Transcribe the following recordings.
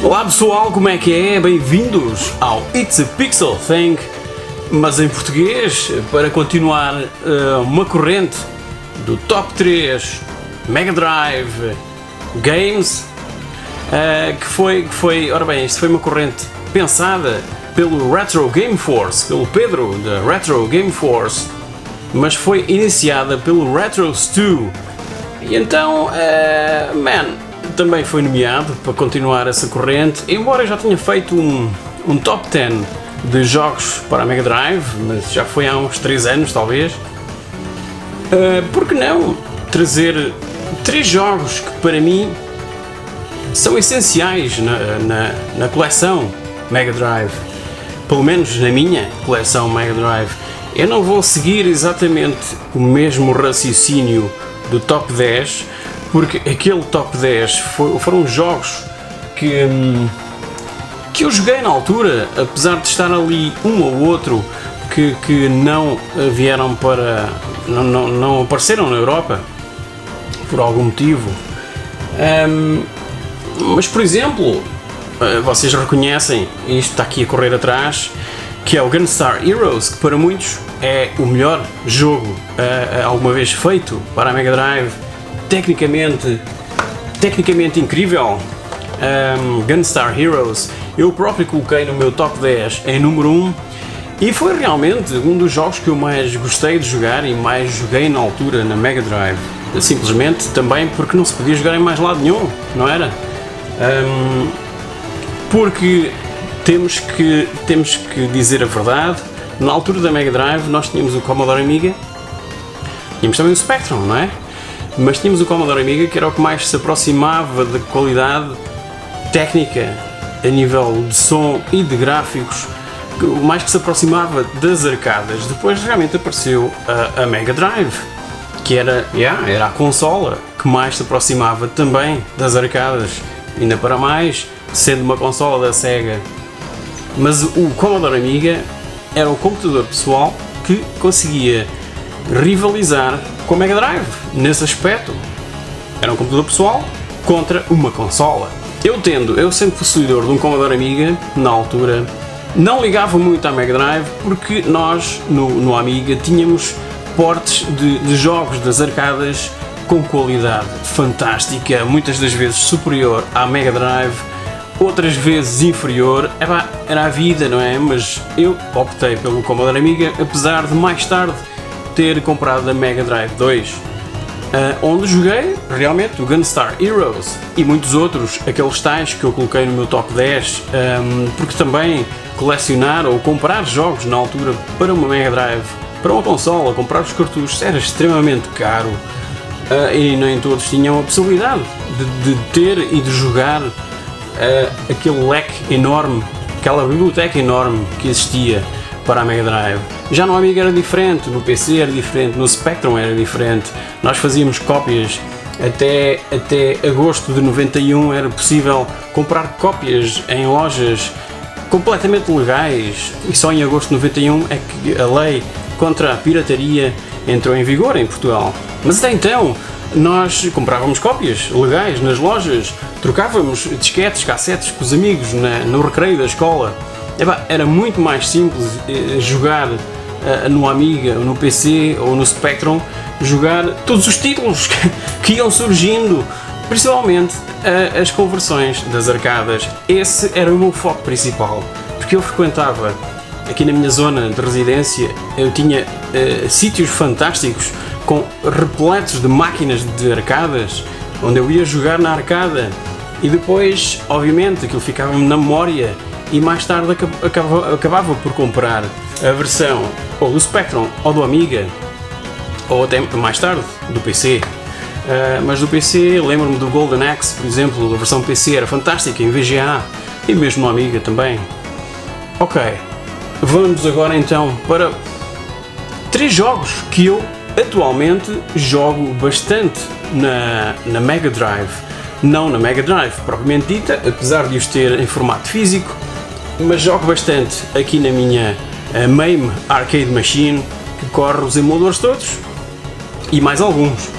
Olá pessoal, como é que é? Bem-vindos ao It's a Pixel Thing, mas em português, para continuar uma corrente do Top 3 Mega Drive Games, que foi, ora bem, isto foi uma corrente pensada pelo Retro Game Force, pelo Pedro da Retro Game Force, mas foi iniciada pelo Retro Stu, e então, também foi nomeado para continuar essa corrente, embora eu já tenha feito um top 10 de jogos para a Mega Drive, mas já foi há uns 3 anos talvez. Por que não trazer 3 jogos que para mim são essenciais na coleção Mega Drive, pelo menos na minha coleção Mega Drive. Eu não vou seguir exatamente o mesmo raciocínio do top 10, porque aquele top 10 foram jogos que eu joguei na altura, apesar de estar ali um ou outro que não vieram para... não apareceram na Europa por algum motivo. Mas por exemplo, vocês reconhecem, isto está aqui a correr atrás, que é o Gunstar Heroes, que para muitos é o melhor jogo alguma vez feito para a Mega Drive. Tecnicamente incrível. Gunstar Heroes eu próprio coloquei no meu top 10 em número 1, e foi realmente um dos jogos que eu mais gostei de jogar e mais joguei na altura na Mega Drive, simplesmente também porque não se podia jogar em mais lado nenhum, não era? Porque temos que dizer a verdade, na altura da Mega Drive nós tínhamos o Commodore Amiga, tínhamos também o Spectrum, não é? Mas tínhamos o Commodore Amiga, que era o que mais se aproximava da qualidade técnica a nível de som e de gráficos, o mais que se aproximava das arcadas. Depois realmente apareceu a Mega Drive, que era a consola que mais se aproximava também das arcadas, ainda para mais, sendo uma consola da Sega. Mas o Commodore Amiga era o computador pessoal que conseguia rivalizar com a Mega Drive nesse aspecto. Era um computador pessoal contra uma consola. Eu sempre possuidor de um Commodore Amiga, na altura, não ligava muito à Mega Drive, porque nós no Amiga tínhamos portes de jogos das arcadas com qualidade fantástica, muitas das vezes superior à Mega Drive, outras vezes inferior. Era a vida, não é? Mas eu optei pelo Commodore Amiga, apesar de mais tarde ter comprado a Mega Drive 2, onde joguei realmente o Gunstar Heroes e muitos outros, aqueles tais que eu coloquei no meu top 10, porque também colecionar ou comprar jogos na altura para uma Mega Drive, para uma consola, comprar os cartuchos era extremamente caro, e nem todos tinham a possibilidade de ter e de jogar aquele leque enorme, aquela biblioteca enorme que existia para a Mega Drive. Já no Amiga era diferente, no PC era diferente, no Spectrum era diferente. Nós fazíamos cópias até agosto de 91, era possível comprar cópias em lojas completamente legais, e só em agosto de 91 é que a lei contra a pirataria entrou em vigor em Portugal. Mas até então nós comprávamos cópias legais nas lojas, trocávamos disquetes, cassetes com os amigos no recreio da escola. Era muito mais simples jogar no Amiga, no PC ou no Spectrum, jogar todos os títulos que iam surgindo, principalmente as conversões das arcadas. Esse era o meu foco principal, porque eu frequentava aqui na minha zona de residência, eu tinha sítios fantásticos repletos de máquinas de arcadas, onde eu ia jogar na arcada, e depois, obviamente, aquilo ficava-me na memória, e mais tarde acabava por comprar a versão ou do Spectrum ou do Amiga, ou até mais tarde do PC. Mas do PC lembro-me do Golden Axe, por exemplo, a versão PC era fantástica em VGA, e mesmo no Amiga também. Ok, vamos agora então para 3 jogos que eu atualmente jogo bastante na Mega Drive. Não na Mega Drive propriamente dita, apesar de os ter em formato físico, mas jogo bastante aqui na minha MAME Arcade Machine, que corre os emuladores todos e mais alguns.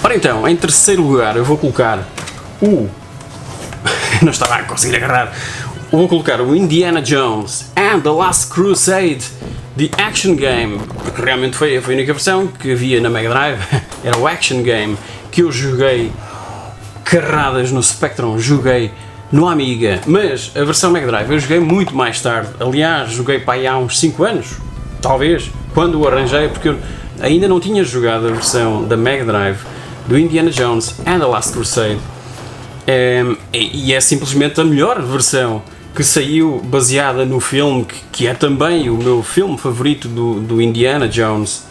Ora então, em terceiro lugar eu vou colocar o não estava a conseguir agarrar. Vou colocar o Indiana Jones and the Last Crusade, The Action Game, porque realmente foi a única versão que havia na Mega Drive, era o Action Game, que eu joguei carradas no Spectrum, joguei no Amiga, mas a versão Mega Drive eu joguei muito mais tarde. Aliás, joguei para aí há uns 5 anos, talvez, quando o arranjei, porque eu ainda não tinha jogado a versão da Mega Drive do Indiana Jones and the Last Crusade, e é simplesmente a melhor versão que saiu, baseada no filme que é também o meu filme favorito do Indiana Jones.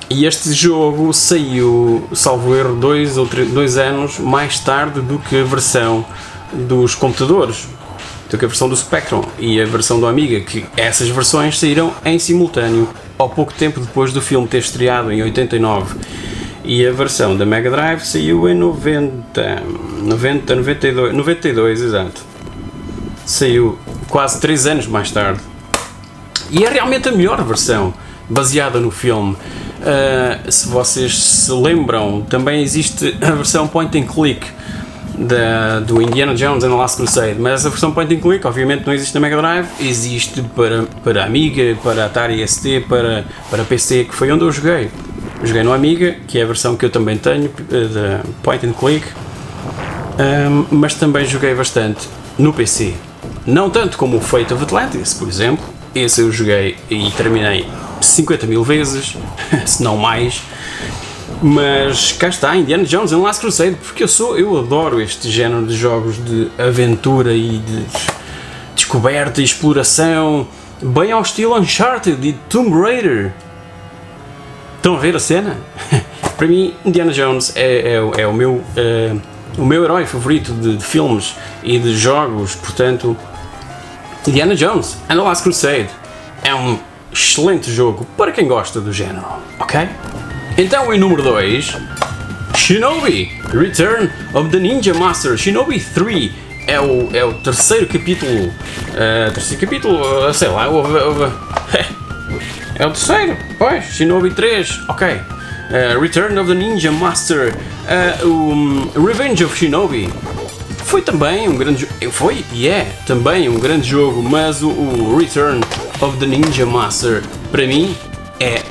E este jogo saiu, salvo erro, 2 anos mais tarde do que a versão dos computadores, do que a versão do Spectrum e a versão do Amiga, que essas versões saíram em simultâneo ao pouco tempo depois do filme ter estreado em 89. E a versão da Mega Drive saiu em 92, exato. Saiu quase 3 anos mais tarde. E é realmente a melhor versão, baseada no filme. Se vocês se lembram, também existe a versão point and click do Indiana Jones and the Last Crusade, mas essa versão point and click obviamente não existe na Mega Drive, existe para Amiga, para Atari ST, para PC, que foi onde eu joguei. Joguei no Amiga, que é a versão que eu também tenho, de point and click, mas também joguei bastante no PC. Não tanto como o Fate of Atlantis, por exemplo. Esse eu joguei e terminei 50 mil vezes, se não mais. Mas cá está, Indiana Jones and the Last Crusade, porque eu adoro este género de jogos de aventura e de descoberta e exploração, bem ao estilo Uncharted e Tomb Raider. Estão a ver a cena? Para mim, Indiana Jones é o meu herói favorito de filmes e de jogos, portanto, Indiana Jones and the Last Crusade é um excelente jogo para quem gosta do género, ok? Então, em número 2, Shinobi, Return of the Ninja Master. Shinobi 3 é o terceiro capítulo, sei lá, é o terceiro, pois, Shinobi 3, ok. Return of the Ninja Master, Revenge of Shinobi. Foi também um grande também um grande jogo, mas o Return of the Ninja Master, para mim, é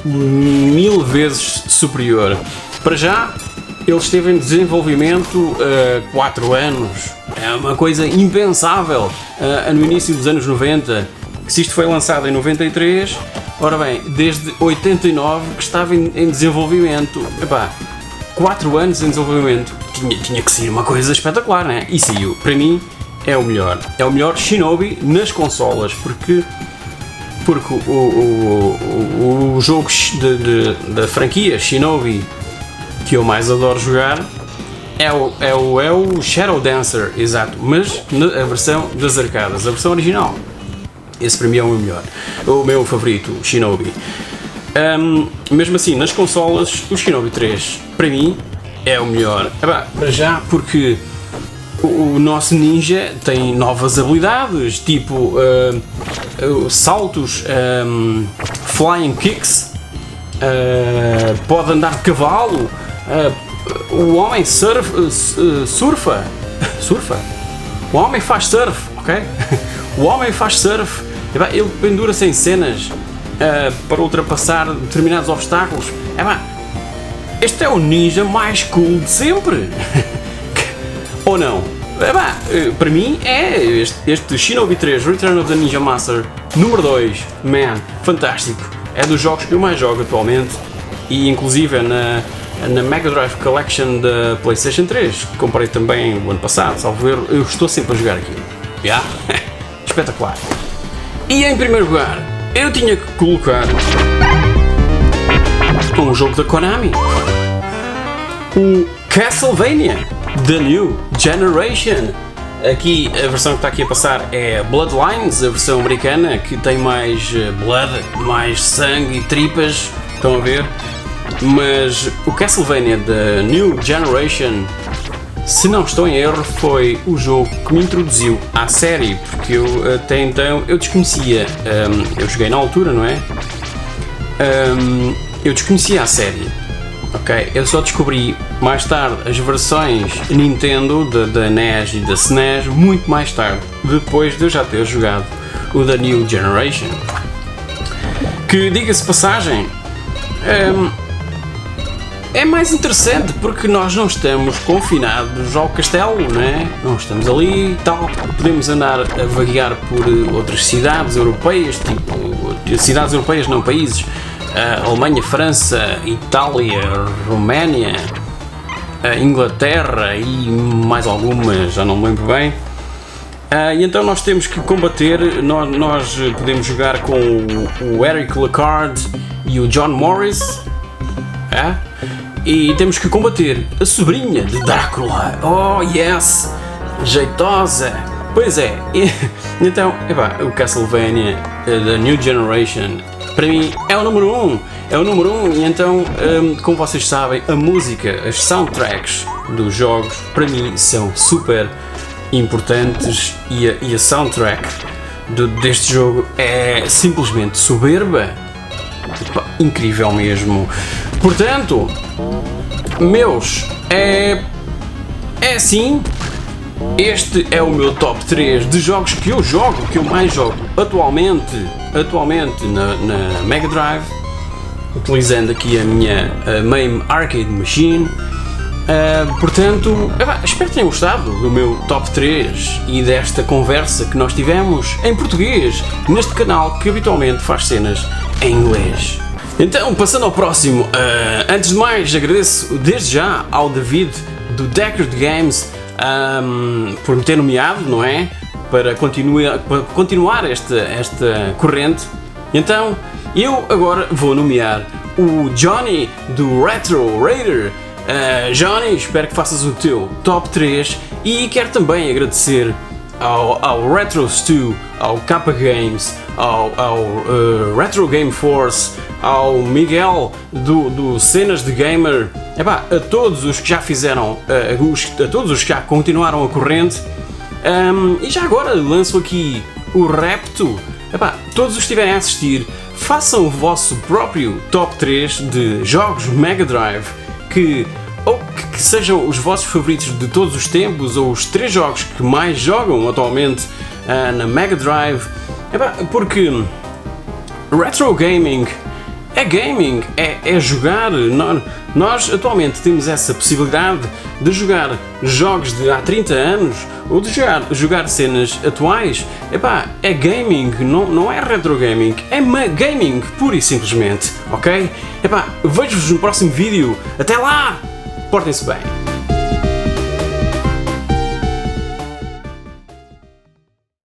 1000 vezes superior. Para já, ele esteve em desenvolvimento 4 anos, é uma coisa impensável no início dos anos 90, se isto foi lançado em 93, ora bem, desde 89 que estava em desenvolvimento. 4 anos em desenvolvimento, tinha que ser uma coisa espetacular, né? E saiu, para mim, é o melhor Shinobi nas consolas, porque o jogo da franquia Shinobi que eu mais adoro jogar é o Shadow Dancer, exato, mas a versão das arcadas, a versão original. Esse para mim é o meu favorito, Shinobi. Mesmo assim, nas consolas, o Shinobi 3 para mim é o melhor. Para já, porque o nosso ninja tem novas habilidades, tipo saltos, flying kicks, pode andar de cavalo, o homem surfa, o homem faz surf, ok? O homem faz surf, ele pendura-se em cenas para ultrapassar determinados obstáculos. Este é o ninja mais cool de sempre. Ou não? Para mim é este Shinobi 3 Return of the Ninja Master número 2, fantástico. É dos jogos que eu mais jogo atualmente, e inclusive na Mega Drive Collection da PlayStation 3, que comprei também o ano passado, salvo erro, eu estou sempre a jogar aquilo. Espetacular. E em primeiro lugar, eu tinha que colocar um jogo da Konami, o Castlevania The New Generation. Aqui a versão que está aqui a passar é Bloodlines, a versão americana, que tem mais blood, mais sangue e tripas, estão a ver? Mas o Castlevania The New Generation, se não estou em erro, foi o jogo que me introduziu à série, porque eu até então eu desconhecia, eu joguei na altura, não é? Eu desconhecia a série, ok? Eu só descobri mais tarde as versões Nintendo da NES e da SNES muito mais tarde, depois de eu já ter jogado o da New Generation. Que, diga-se de passagem, é mais interessante porque nós não estamos confinados ao castelo, não é? Não estamos ali e tal. Podemos andar a vaguear por outras cidades europeias, tipo, cidades europeias não, países, Alemanha, França, Itália, Roménia, Inglaterra e mais algumas, já não me lembro bem. E então nós temos que combater, nós podemos jogar com o Eric Lacard e o John Morris, e temos que combater a sobrinha de Drácula. Oh yes, jeitosa. Pois é, então, o Castlevania da New Generation para mim é o número 1, e então, como vocês sabem, a música, as soundtracks dos jogos para mim são super importantes e a soundtrack deste jogo é simplesmente soberba, incrível mesmo. Portanto, meus, é assim, este é o meu top 3 de jogos que eu jogo, que eu mais jogo atualmente na Mega Drive, utilizando aqui a minha MAME Arcade Machine. Portanto, espero que tenham gostado do meu top 3 e desta conversa que nós tivemos em português neste canal que habitualmente faz cenas em inglês. Então, passando ao próximo, antes de mais agradeço desde já ao David do Deckard Games por me ter nomeado, não é? Para continuar esta corrente. Então, eu agora vou nomear o Johnny do Retro Raider. Johnny, espero que faças o teu top 3 e quero também agradecer ao Retro Stu, ao Kappa Games, ao Retro Game Force, ao Miguel do Cenas de Gamer, a todos os que já fizeram, a todos os que já continuaram a corrente, e já agora lanço aqui o repto, todos os que estiverem a assistir, façam o vosso próprio top 3 de jogos Mega Drive que sejam os vossos favoritos de todos os tempos, ou os 3 jogos que mais jogam atualmente na Mega Drive, porque retro gaming é jogar. Nós atualmente temos essa possibilidade de jogar jogos de há 30 anos ou de jogar cenas atuais. É gaming, não é retro gaming, é gaming pura e simplesmente, ok? Vejo-vos no próximo vídeo. Até lá! Portem-se bem!